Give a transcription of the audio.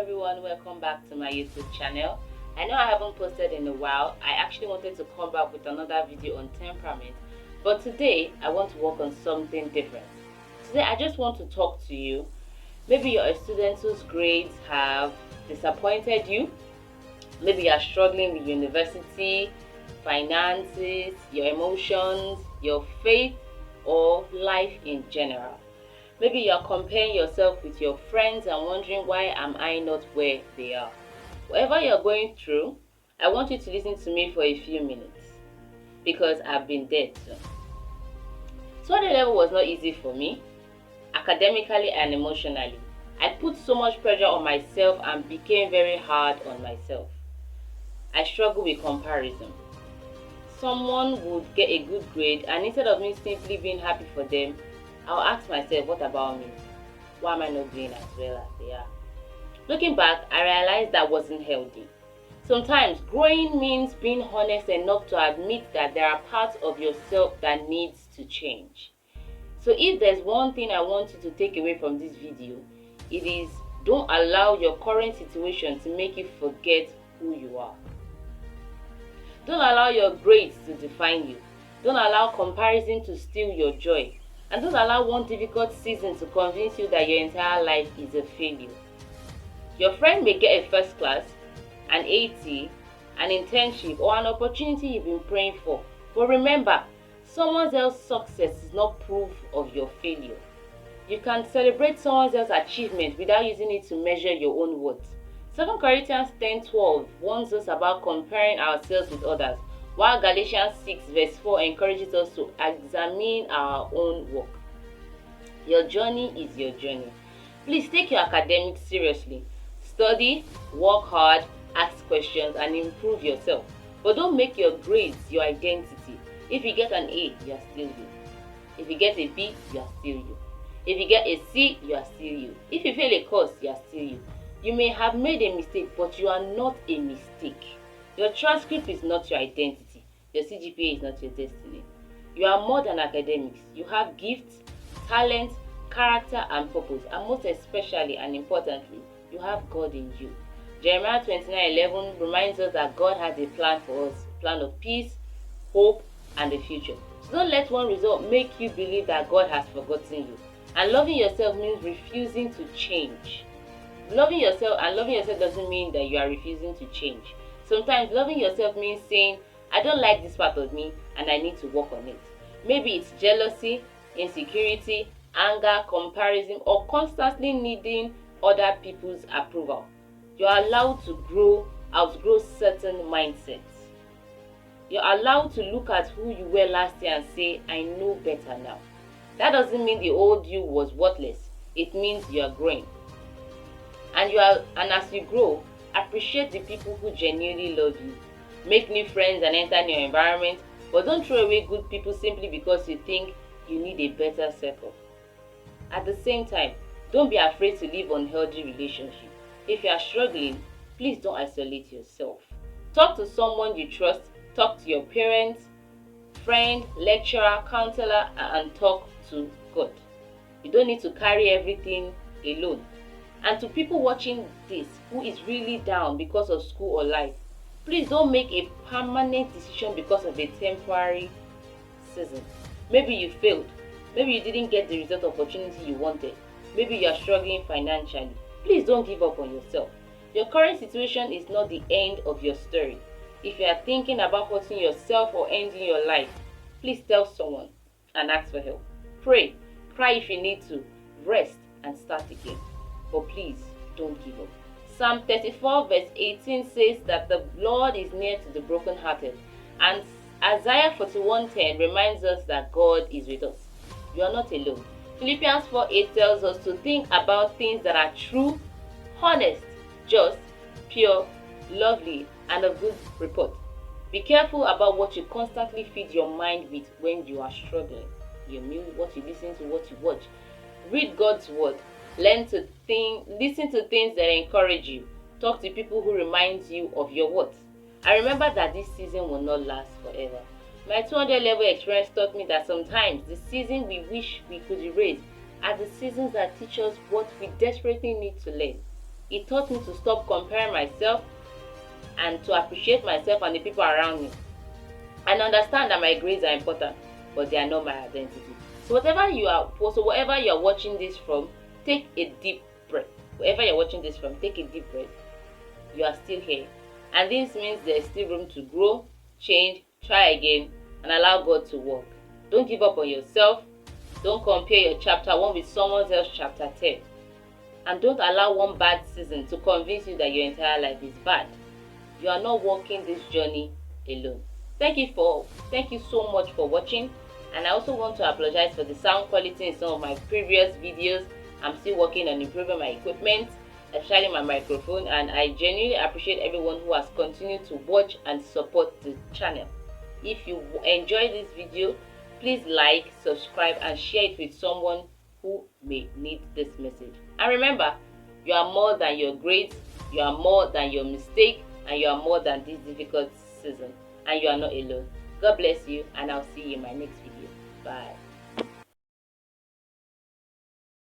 everyone, welcome back to my YouTube channel. I know I haven't posted in a while. I actually wanted to come back with another video on temperament, but today I want to work on something different. Today I just want to talk to you. Maybe you're a student whose grades have disappointed you. Maybe you're struggling with university, finances, your emotions, your faith, or life in general. Maybe you're comparing yourself with your friends and wondering, why am I not where they are? Whatever you're going through, I want you to listen to me for a few minutes because I've been there too. 200 level was not easy for me, academically and emotionally. I put so much pressure on myself and became very hard on myself. I struggle with comparison. Someone would get a good grade, and instead of me simply being happy for them, I'll ask myself, what about me? Why am I not doing as well as they are? Looking back, I realized that wasn't healthy. Sometimes growing means being honest enough to admit that there are parts of yourself that needs to change. So if there's one thing I want you to take away from this video, it is, don't allow your current situation to make you forget who you are. Don't allow your grades to define you. Don't allow comparison to steal your joy. And don't allow one difficult season to convince you that your entire life is a failure. Your friend may get a first class, an AT, an internship, or an opportunity you've been praying for. But remember, someone else's success is not proof of your failure. You can celebrate someone else's achievement without using it to measure your own worth. 2 Corinthians 10:12 warns us about comparing ourselves with others, while Galatians 6 verse 4 encourages us to examine our own work. Your journey is your journey. Please take your academics seriously. Study, work hard, ask questions, and improve yourself. But don't make your grades your identity. If you get an A, you are still you. If you get a B, you are still you. If you get a C, you are still you. If you fail a course, you are still you. You may have made a mistake, but you are not a mistake. Your transcript is not your identity. Your CGPA is not your destiny. You are more than academics. You have gifts, talent, character, and purpose. And most especially and importantly, you have God in you. Jeremiah 29:11 reminds us that God has a plan for us, a plan of peace, hope, and the future. So don't let one result make you believe that God has forgotten you. And loving yourself means refusing to change. Loving yourself doesn't mean that you are refusing to change. Sometimes loving yourself means saying, I don't like this part of me and I need to work on it. Maybe it's jealousy, insecurity, anger, comparison, or constantly needing other people's approval. You're allowed to outgrow certain mindsets. You're allowed to look at who you were last year and say, I know better now. That doesn't mean the old you was worthless. It means you are growing. And as you grow, appreciate the people who genuinely love you. Make new friends and enter new environment, but don't throw away good people simply because you think you need a better circle. At the same time, don't be afraid to leave unhealthy relationships. If you are struggling, please don't isolate yourself. Talk to someone you trust. Talk to your parents, friend, lecturer, counselor, and talk to God. You don't need to carry everything alone. And to people watching this who is really down because of school or life, please don't make a permanent decision because of a temporary season. Maybe you failed. Maybe you didn't get the result opportunity you wanted. Maybe you are struggling financially. Please don't give up on yourself. Your current situation is not the end of your story. If you are thinking about hurting yourself or ending your life, please tell someone and ask for help. Pray, cry if you need to, rest and start again. But please don't give up. Psalm 34 verse 18 says that the Lord is near to the brokenhearted, and Isaiah 41:10 reminds us that God is with us. You are not alone. Philippians 4:8 tells us to think about things that are true, honest, just, pure, lovely, and of good report. Be careful about what you constantly feed your mind with when you are struggling. Your meal, what you listen to, what you watch. Read God's word. Listen to things that encourage you. Talk to people who remind you of your worth. I remember that this season will not last forever. My 200 level experience taught me that sometimes the seasons we wish we could erase are the seasons that teach us what we desperately need to learn. It taught me to stop comparing myself and to appreciate myself and the people around me, and understand that my grades are important, but they are not my identity. So whatever you are watching this from, take a deep breath. Wherever you're watching this from, take a deep breath. You are still here, and this means there's still room to grow, change, try again, and allow God to work. Don't give up on yourself. Don't compare your chapter 1 with someone else's chapter 10. And don't allow one bad season to convince you that your entire life is bad. You are not walking this journey alone. Thank you so much for watching, and I also want to apologize for the sound quality in some of my previous videos. I'm still working on improving my equipment, especially my microphone, and I genuinely appreciate everyone who has continued to watch and support the channel. If you enjoyed this video, please like, subscribe, and share it with someone who may need this message. And remember, you are more than your grades, you are more than your mistake, and you are more than this difficult season. And you are not alone. God bless you, and I'll see you in my next video. Bye.